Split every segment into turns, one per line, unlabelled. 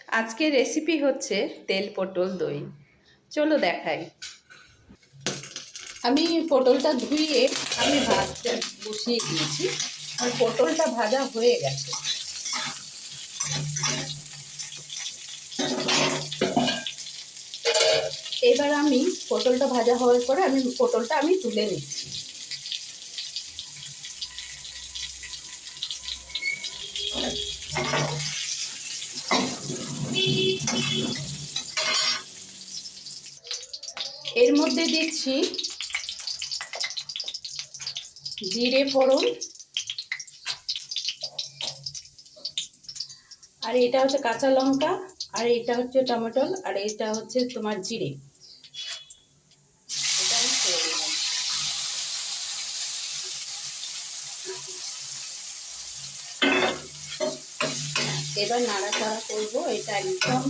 আজকের রেসিপি হচ্ছে তেল পটল দই। চলো দেখাই। আমি পটলটা ধুয়ে আমি ভাজতে বসিয়ে দিয়েছি আর পটলটা ভাজা হয়ে গেছে। এবার আমি পটলটা ভাজা হওয়ার পরে পটলটা তুলে নিচ্ছি। এর মধ্যে দিচ্ছি জিরে ফোড়ন, আর এটা হচ্ছে কাঁচা লঙ্কা, আর এটা হচ্ছে টমেটো, আর এটা হচ্ছে তোমার জিরে। এটা আমি ছেড়ে দিলাম। এবার নাড়াচাড়া করবো। এটা একদম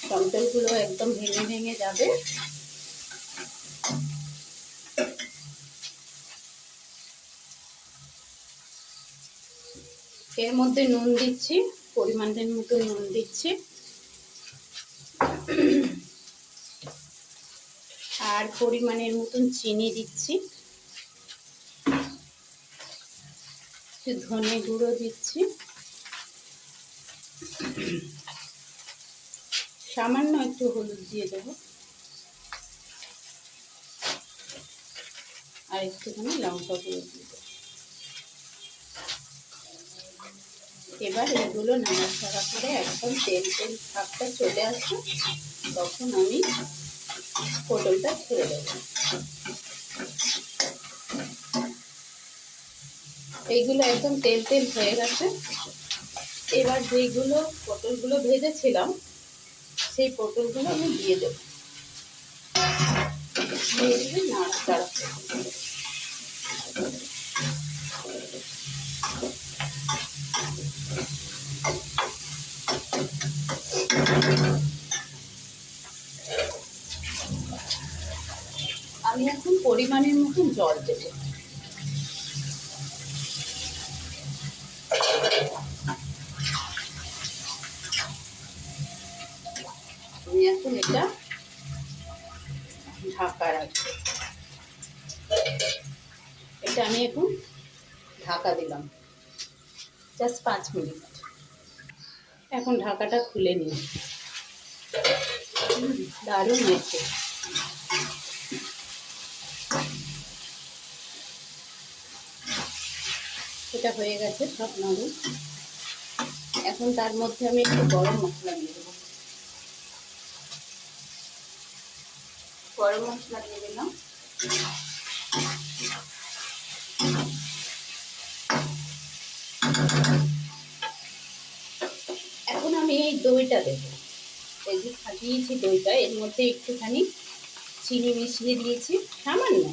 টমেটোগুলো একদম ভেঙে ভেঙে যাবে। এর মধ্যে নুন দিচ্ছি, পরিমাণের মতো নুন দিচ্ছি, আর পরিমাণের মতন চিনি দিচ্ছি, ধনে গুঁড়ো দিচ্ছি, সামান্য একটু হলুদ দিয়ে দেবো, আর একটুখানি লঙ্কা গুঁড়ো দিয়ে দেবো। এবার এগুলো নাড়াচাড়া করে একদম তেল তেল ভাবটা চলে আসবে, তখন আমি পটলটা ছেড়ে দেবো। এইগুলো একদম তেল তেল হয়ে গেছে। এবার যেইগুলো পটলগুলো ভেজেছিলাম সেই পটলগুলো আমি দিয়ে দেবো। নাড়াচাড়া আমি এখন পরিমাণের মতন জল দেবো। আমি এখন এটা ঢাকা রাখবো। এটা আমি এখন ঢাকা দিলাম জাস্ট 5 মিনিট। এখন ঢাকাটা খুলে নিই। দারুণ হয়েছে। এটা হয়ে গেছে সব নাড়ু। এখন তার মধ্যে আমি একটু গরম মশলা দিয়ে দেবো। গরম মশলা দিয়ে দিলাম। এখন আমি এই দইটা দেবো। এই যে ফাটিয়েছি দইটা, এর মধ্যে একটুখানি চিনি মিশিয়ে দিয়েছি সামান্য।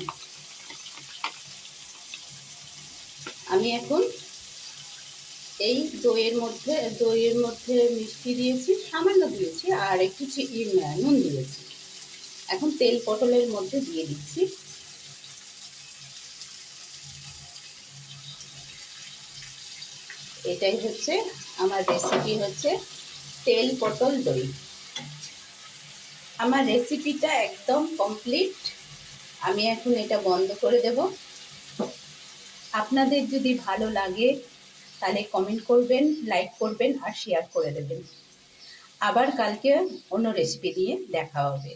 আমি এখন এই দইয়ের মধ্যে মিষ্টি দিয়েছি, সামান্য দিয়েছি, আর একটু নুন দিয়েছি। এখন তেল পটলের মধ্যে দিয়ে দিচ্ছি। এটাই হচ্ছে আমার রেসিপি, হচ্ছে তেল পটল দই। আমার রেসিপিটা একদম কমপ্লিট। আমি এখন এটা বন্ধ করে দেব। আপনাদের যদি ভালো লাগে তাহলে কমেন্ট করবেন, লাইক করবেন আর শেয়ার করে দেবেন। আবার কালকে অন্য রেসিপি দিয়ে দেখা হবে।